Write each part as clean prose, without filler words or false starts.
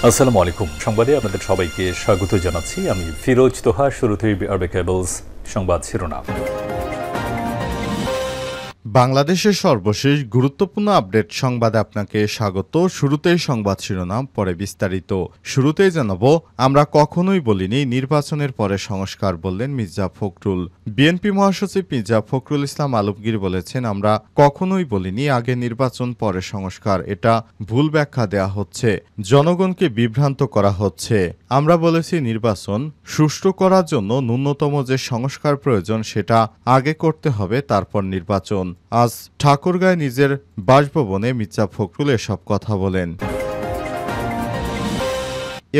আসসালামু আলাইকুম। সংবাদে আপনাদের সবাইকে স্বাগত জানাচ্ছি। আমি ফিরোজ তোহা। শুরুতেই আরবে কেবলস সংবাদ শিরোনাম। বাংলাদেশের সর্বশেষ গুরুত্বপূর্ণ আপডেট সংবাদে আপনাকে স্বাগত। শুরুতেই সংবাদ শিরোনাম, পরে বিস্তারিত। শুরুতেই জানাবো, আমরা কখনোই বলিনি নির্বাচনের পরে সংস্কার, বললেন মির্জা ফখরুল। বিএনপি মহাসচিব মির্জা ফখরুল ইসলাম আলমগীর বলেছেন, আমরা কখনোই বলিনি আগে নির্বাচন পরে সংস্কার। এটা ভুল ব্যাখ্যা দেয়া হচ্ছে, জনগণকে বিভ্রান্ত করা হচ্ছে। আমরা বলেছি নির্বাচন সুষ্ঠু করার জন্য ন্যূনতম যে সংস্কার প্রয়োজন সেটা আগে করতে হবে, তারপর নির্বাচন। আজ ঠাকুরগাঁয় নিজের বাসভবনে মির্জা ফখরুল এসব কথা বলেন।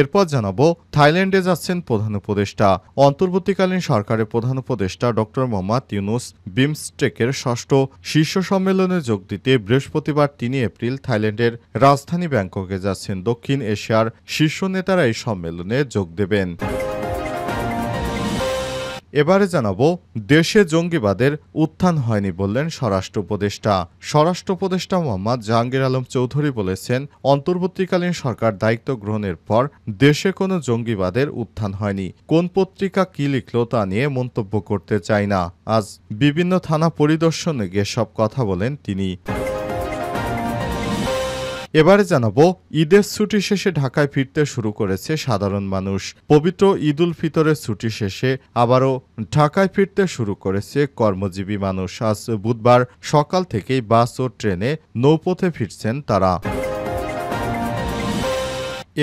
এরপর জানাবো, থাইল্যান্ডে যাচ্ছেন প্রধান উপদেষ্টা। অন্তর্বর্তীকালীন সরকারের প্রধান উপদেষ্টা ডক্টর মোহাম্মদ ইউনুস বিমস্টেকের ষষ্ঠ শীর্ষ সম্মেলনে যোগ দিতে বৃহস্পতিবার ৩ এপ্রিল থাইল্যান্ডের রাজধানী ব্যাংককে যাচ্ছেন। দক্ষিণ এশিয়ার শীর্ষ নেতারা এই সম্মেলনে যোগ দেবেন। এবারে জানাবো, দেশে জঙ্গিবাদের উত্থান হয়নি, বললেন স্বরাষ্ট্র উপদেষ্টা। স্বরাষ্ট্র উপদেষ্টা মোহাম্মদ জাহাঙ্গীর আলম চৌধুরী বলেছেন, অন্তর্বর্তীকালীন সরকার দায়িত্ব গ্রহণের পর দেশে কোনো জঙ্গিবাদের উত্থান হয়নি। কোন পত্রিকা কি লিখল তা নিয়ে মন্তব্য করতে চাই না। আজ বিভিন্ন থানা পরিদর্শনে গিয়ে সব কথা বলেন তিনি। এবারে জানাবো, ঈদের ছুটি শেষে ঢাকায় ফিরতে শুরু করেছে সাধারণ মানুষ। পবিত্র ঈদ উল ফিতরের ছুটি শেষে আবারও ঢাকায় ফিরতে শুরু করেছে কর্মজীবী মানুষ। আজ বুধবার সকাল থেকেই বাস ও ট্রেনে নৌপথে ফিরছেন তারা।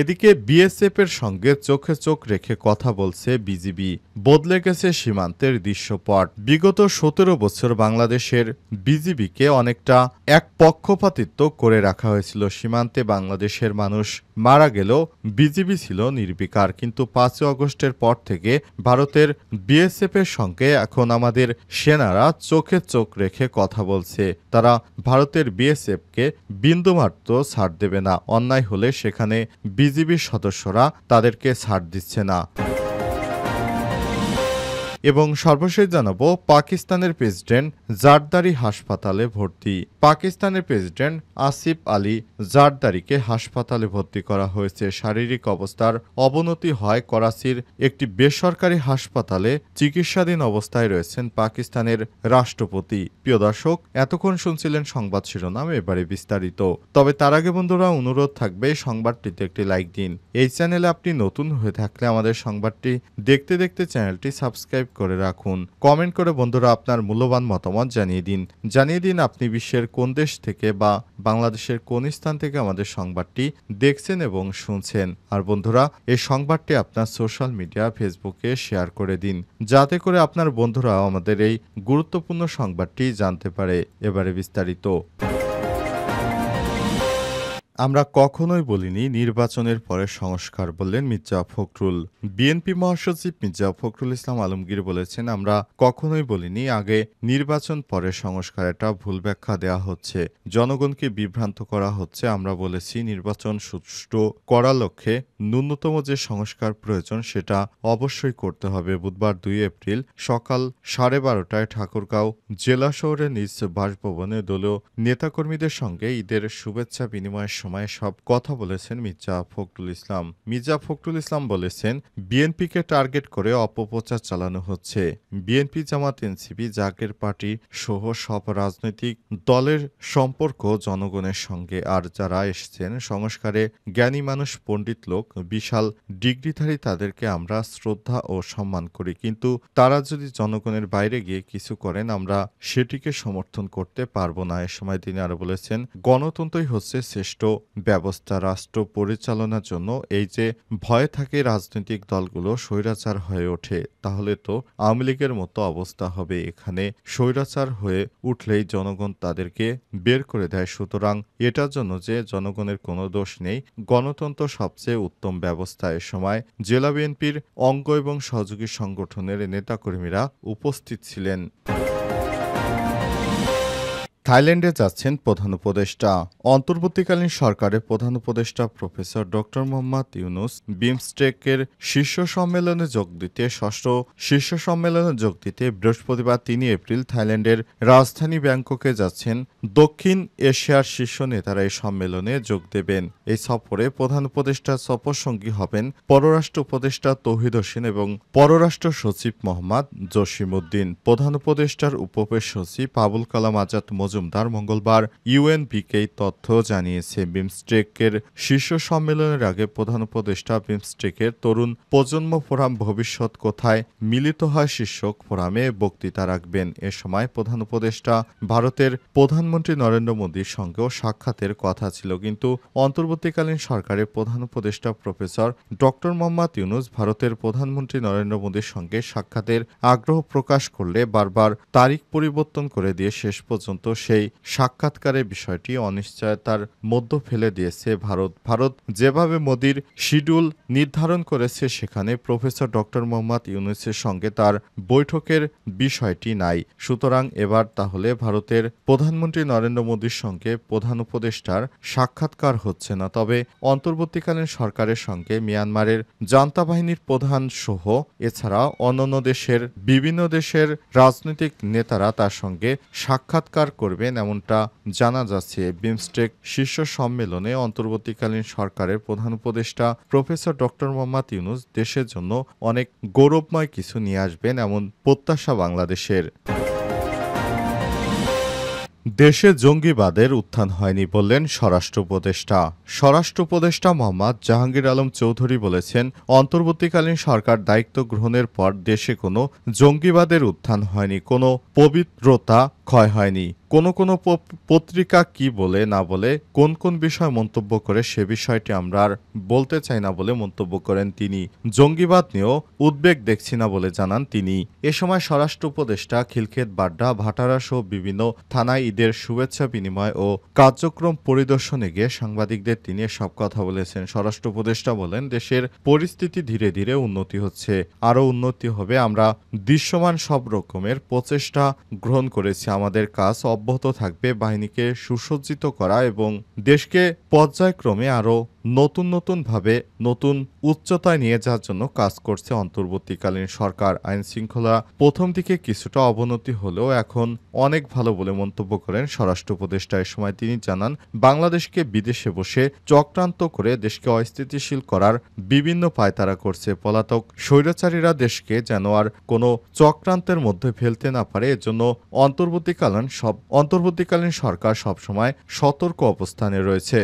এদিকে বিএসএফের সঙ্গে চোখে চোখ রেখে কথা বলছে বিজিবি। বদলে গেছে সীমান্তের দৃশ্যপট। বিগত ১৭ বছর বাংলাদেশের বিজিবিকে অনেকটা এক পক্ষপাতিত্ব করে রাখা হয়েছিল। সীমান্তে বাংলাদেশের মানুষ মারা গেলেও বিজিবি ছিল নির্বিকার। কিন্তু ৫ আগস্টের পর থেকে ভারতের বিএসএফের সঙ্গে এখন আমাদের সেনারা চোখে চোখ রেখে কথা বলছে। তারা ভারতের বিএসএফকে বিন্দুমাত্র ছাড় দেবে না। অন্যায় হলে সেখানে বিজিবির সদস্যরা তাদেরকে ছাড় দিচ্ছে না। এবং সর্বশেষ জানাবো, পাকিস্তানের প্রেসিডেন্ট জারদারি হাসপাতালে ভর্তি। পাকিস্তানের প্রেসিডেন্ট আসিফ আলী জারদারিকে হাসপাতালে ভর্তি করা হয়েছে। শারীরিক অবস্থার অবনতি হয় করাচির একটি বেসরকারি হাসপাতালে চিকিৎসাধীন অবস্থায় রয়েছেন পাকিস্তানের রাষ্ট্রপতি। প্রিয় দর্শক, এতক্ষণ শুনছিলেন সংবাদ শিরোনাম, এবারে বিস্তারিত। তবে তার আগে বন্ধুরা, অনুরোধ থাকবে সংবাদটিতে একটি লাইক দিন। এই চ্যানেলে আপনি নতুন হয়ে থাকলে আমাদের সংবাদটি দেখতে দেখতে চ্যানেলটি সাবস্ক্রাইব করে রাখুন। কমেন্ট করে বন্ধুরা আপনার মূল্যবান মতামত জানিয়ে দিন আপনি বিশ্বের কোন দেশ থেকে বা বাংলাদেশের কোন স্থান থেকে আমাদের সংবাদটি দেখছেন এবং শুনছেন। আর বন্ধুরা, এই সংবাদটি আপনার সোশ্যাল মিডিয়া ফেসবুকে শেয়ার করে দিন, যাতে করে আপনার বন্ধুরা আমাদের এই গুরুত্বপূর্ণ সংবাদটি জানতে পারে। এবারে বিস্তারিত। আমরা কখনোই বলিনি নির্বাচনের পরে সংস্কার, বললেন মির্জা ফখরুল। বিএনপি মহাসচিব মির্জা ফখরুল ইসলাম আলমগীর বলেছেন, আমরা কখনোই বলিনি আগে নির্বাচন পরে সংস্কার। এটা ভুল ব্যাখ্যা দেয়া হচ্ছে, জনগণকে বিভ্রান্ত করা হচ্ছে। আমরা বলেছি নির্বাচন সুষ্ঠু করার লক্ষ্যে ন্যূনতম যে সংস্কার প্রয়োজন সেটা অবশ্যই করতে হবে। বুধবার ২ এপ্রিল সকাল 12:30টায় ঠাকুরগাঁও জেলা শহরের নিজ বাসভবনে দলীয় নেতাকর্মীদের সঙ্গে ঈদের শুভেচ্ছা বিনিময়ের সময় সব কথা বলেছেন মির্জা ফখরুল ইসলাম। মির্জা ফখরুল ইসলাম বলেছেন, বিএনপিকে টার্গেট করে অপপ্রচার চালানো হচ্ছে। বিএনপি, জামাত, এনসিপি, জাকের পার্টি সহ সব রাজনৈতিক দলের সম্পর্ক জনগণের সঙ্গে। আর যারা এসেছেন সংস্কারে জ্ঞানী মানুষ, পণ্ডিত লোক, বিশাল ডিগ্রিধারী, তাদেরকে আমরা শ্রদ্ধা ও সম্মান করি। কিন্তু তারা যদি জনগণের বাইরে গিয়ে কিছু করেন, আমরা সেটিকে সমর্থন করতে পারবো না। এ সময় তিনি আরো বলেছেন, গণতন্ত্রই হচ্ছে শ্রেষ্ঠ ব্যবস্থা। রাষ্ট্র পরিচালনার জন্য এই যে ভয় থাকে রাজনৈতিক দলগুলো স্বৈরাচার হয়ে ওঠে, তাহলে তো আওয়ামী লীগের মতো অবস্থা হবে। এখানে স্বৈরাচার হয়ে উঠলেই জনগণ তাদেরকে বের করে দেয়। সুতরাং এটার জন্য যে জনগণের কোনো দোষ নেই, গণতন্ত্র সবচেয়ে উত্তম ব্যবস্থা। এ সময় জেলা বিএনপির অঙ্গ এবং সহযোগী সংগঠনের নেতাকর্মীরা উপস্থিত ছিলেন। থাইল্যান্ডে যাচ্ছেন প্রধান উপদেষ্টা। অন্তর্বর্তীকালীন সরকারের প্রধান উপদেষ্টা প্রফেসর ডক্টর মোহাম্মদ ইউনূস বিমস্টেকের শীর্ষ সম্মেলনে যোগ দিতে ষষ্ঠ শীর্ষ সম্মেলনে যোগ দিতে বৃহস্পতিবার ৩ এপ্রিল থাইল্যান্ডের রাজধানী ব্যাংককে যাচ্ছেন। দক্ষিণ এশিয়ার শীর্ষ নেতারা এই সম্মেলনে যোগ দেবেন। এই সফরে প্রধান উপদেষ্টার সফরসঙ্গী হবেন পররাষ্ট্র উপদেষ্টা তৌহিদ হোসেন এবং পররাষ্ট্র সচিব মোহাম্মদ জসিমউদ্দিন। প্রধান উপদেষ্টার উপপেশ সচিব আবুল কালাম আজাদ মজুমদার মঙ্গলবার ইউএনবিকে তথ্য জানিয়েছে। বিমস্টেকের শীর্ষ সম্মেলনের আগে প্রধান উপদেষ্টা বিমস্টেকের তরুণ প্রজন্ম ফোরাম ভবিষ্যৎ কোথায় মিলিত হয় শীর্ষক ফোরামে বক্তৃতা রাখবেন। এ সময় প্রধান উপদেষ্টা ভারতের প্রধানমন্ত্রী নরেন্দ্র মোদীর সঙ্গেও সাক্ষাতের কথা ছিল, কিন্তু অন্তর্বর্তীকালীন সরকারের প্রধান উপদেষ্টা প্রফেসর ডক্টর মোহাম্মদ ইউনূস ভারতের প্রধানমন্ত্রী নরেন্দ্র মোদীর সঙ্গে সাক্ষাতের আগ্রহ প্রকাশ করলে বারবার তারিখ পরিবর্তন করে দিয়ে শেষ পর্যন্ত সেই সাক্ষাৎকারের বিষয়টি অনিশ্চয়তার মধ্যে ফেলে দিয়েছে ভারত যেভাবে মোদির শিডিউল নির্ধারণ করেছে সেখানে প্রফেসর ডক্টর মোহাম্মদ ইউনূসের সঙ্গে তার বৈঠকের বিষয়টি নাই। সুতরাং এবার তাহলে ভারতের প্রধানমন্ত্রী নরেন্দ্র মোদীর সঙ্গে প্রধান উপদেষ্টার সাক্ষাৎকার হচ্ছে না। তবে অন্তর্বর্তীকালীন সরকারের সঙ্গে মিয়ানমারের জান্তা বাহিনীর প্রধান সহ এছাড়া অন্যান্য দেশের বিভিন্ন দেশের রাজনৈতিক নেতারা তার সঙ্গে সাক্ষাৎকার করবেন এমনটা জানা যাচ্ছে। বিমস্টেক শীর্ষ সম্মেলনে অন্তর্বর্তীকালীন সরকারের প্রধান উপদেষ্টা প্রফেসর ডক্টর মোহাম্মদ ইউনূস দেশের জন্য অনেক গৌরবময় কিছু নিয়ে আসবেন এমন প্রত্যাশা বাংলাদেশের। দেশে জঙ্গিবাদের উত্থান হয়নি বললেন স্বরাষ্ট্র উপদেষ্টা। স্বরাষ্ট্র উপদেষ্টা মোহাম্মদ জাহাঙ্গীর আলম চৌধুরী বলেছেন, অন্তর্বর্তীকালীন সরকার দায়িত্ব গ্রহণের পর দেশে কোনো জঙ্গিবাদের উত্থান হয়নি, কোনো পবিত্রতা ক্ষয় হয়নি। কোনো পত্রিকা কি বলে না বলে কোন কোন বিষয় মন্তব্য করে সে বিষয়টি আমরা আর বলতে চাই না বলে মন্তব্য করেন তিনি। জঙ্গিবাদ নিয়েও উদ্বেগ দেখছি না বলে জানান তিনি। এ সময় স্বরাষ্ট্র উপদেষ্টা খিলক্ষেত, বাড্ডা, ভাটারা সহ বিভিন্ন থানায় ঈদের শুভেচ্ছা বিনিময় ও কার্যক্রম পরিদর্শনে গিয়ে সাংবাদিকদের তিনি এসব কথা বলেছেন। স্বরাষ্ট্র উপদেষ্টা বলেন, দেশের পরিস্থিতি ধীরে ধীরে উন্নতি হচ্ছে, আরও উন্নতি হবে। আমরা দৃশ্যমান সব রকমের প্রচেষ্টা গ্রহণ করেছি। আমাদের কাজ অব্যাহত থাকবে বাহিনীকে সুসজ্জিত করা এবং দেশকে পর্যায়ক্রমে আরও নতুনভাবে নতুন উচ্চতায় নিয়ে যাওয়ার জন্য কাজ করছে অন্তর্বর্তীকালীন সরকার। আইন শৃঙ্খলা প্রথম দিকে কিছুটা অবনতি হলেও এখন অনেক ভালো বলে মন্তব্য করেন স্বরাষ্ট্র উপদেষ্টা। এ সময় তিনি জানান, বাংলাদেশকে বিদেশে বসে চক্রান্ত করে দেশকে অস্থিতিশীল করার বিভিন্ন পায়তারা করছে। পলাতক স্বৈরাচারীরা দেশকে যেন আর কোনো চক্রান্তের মধ্যে ফেলতে না পারে, এজন্য অন্তর্বর্তীকালীন সরকার সবসময় সতর্ক অবস্থানে রয়েছে।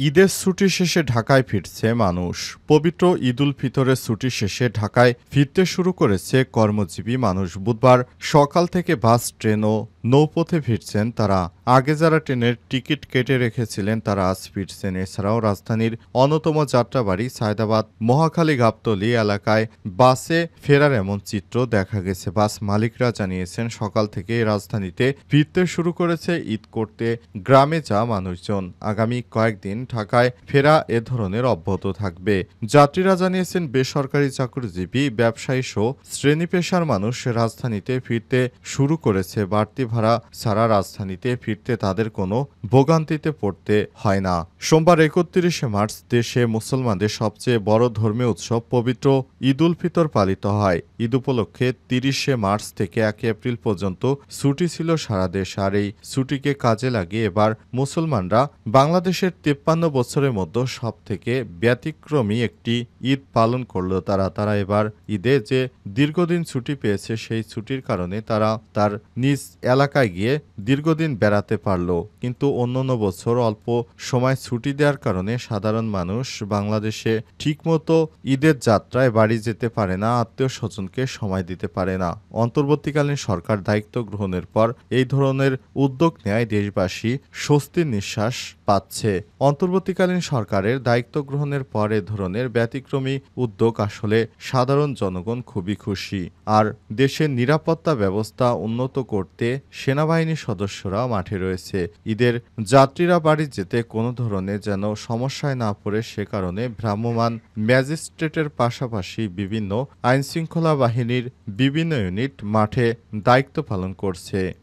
ঈদের ছুটি শেষে ঢাকায় ফিরছে মানুষ। পবিত্র ঈদ উল ফিতরের ছুটি শেষে ঢাকায় ফিরতে শুরু করেছে কর্মজীবী মানুষ। বুধবার সকাল থেকে বাস, ট্রেন ও নৌপথে ফিরছেন তারা। আগে যারা ট্রেনের টিকিট কেটে রেখেছিলেন তারা আজ ফিরছেন। এছাড়াও রাজধানীর অন্যতম যাত্রাবাড়ি সায়দাবাদ, মহাখালী, গাবতলী এলাকায় বাসে ফেরার এমন চিত্র দেখা গেছে। বাস মালিকরা জানিয়েছেন, সকাল থেকে রাজধানীতে ফিরতে শুরু করেছে ঈদ করতে গ্রামে যাওয়া মানুষজন। আগামী কয়েকদিন ঢাকায় ফেরা এ ধরনের অব্যাহত থাকবে। যাত্রীরা জানিয়েছেন, বেসরকারি চাকরিজীবী, ব্যবসায়ী সহ শ্রেণী পেশার মানুষ রাজধানীতে ফিরতে শুরু করেছে। বাড়তি ভাড়া ছাড়া রাজধানীতে ফিরতে তাদের কোনো ভোগান্তিতে পড়তে হয় না। সোমবার ৩১শে মার্চ দেশে মুসলমানদের সবচেয়ে বড় ধর্মীয় উৎসব পবিত্র ঈদ উল ফিতর পালিত হয়। ঈদ উপলক্ষে ৩০শে মার্চ থেকে ১ এপ্রিল পর্যন্ত ছুটি ছিল সারা দেশ। আর এই ছুটিকে কাজে লাগিয়ে এবার মুসলমানরা বাংলাদেশের ৫৩ বছরের মধ্যে সব থেকে ব্যতিক্রমী একটি ঈদ পালন করলো। তারা এবার ঈদে যে দীর্ঘদিন ছুটি পেয়েছে সেই ছুটির কারণে তারা তার নিজ এলাকায় গিয়ে দীর্ঘদিন বেড়াতে পারল। কিন্তু অন্যান্য বছর অল্প সময় ছুটি দেওয়ার কারণে সাধারণ মানুষ বাংলাদেশে ঠিকমতো ঈদের যাত্রায় বাড়ি যেতে পারে না, আত্মীয় স্বজনকে সময় দিতে পারে না। অন্তর্বর্তীকালীন সরকার দায়িত্ব গ্রহণের পর এই ধরনের উদ্যোগ নেয় দেশবাসী স্বস্তির নিঃশ্বাস পাচ্ছে। অন্তর্বর্তীকালীন সরকারের দায়িত্ব গ্রহণের পর এ ধরনের ব্যতিক্রমী উদ্যোগ আসলে সাধারণ জনগণ খুবই খুশি। আর দেশের নিরাপত্তা ব্যবস্থা উন্নত করতে সেনাবাহিনীর সদস্যরা মাঠে রয়েছে। ঈদের যাত্রীরা বাড়ি যেতে কোনো ধরনের যেন সমস্যায় না পড়ে সে কারণে ভ্রাম্যমাণ ম্যাজিস্ট্রেটের পাশাপাশি বিভিন্ন আইনশৃঙ্খলা বাহিনীর বিভিন্ন ইউনিট মাঠে দায়িত্ব পালন করছে।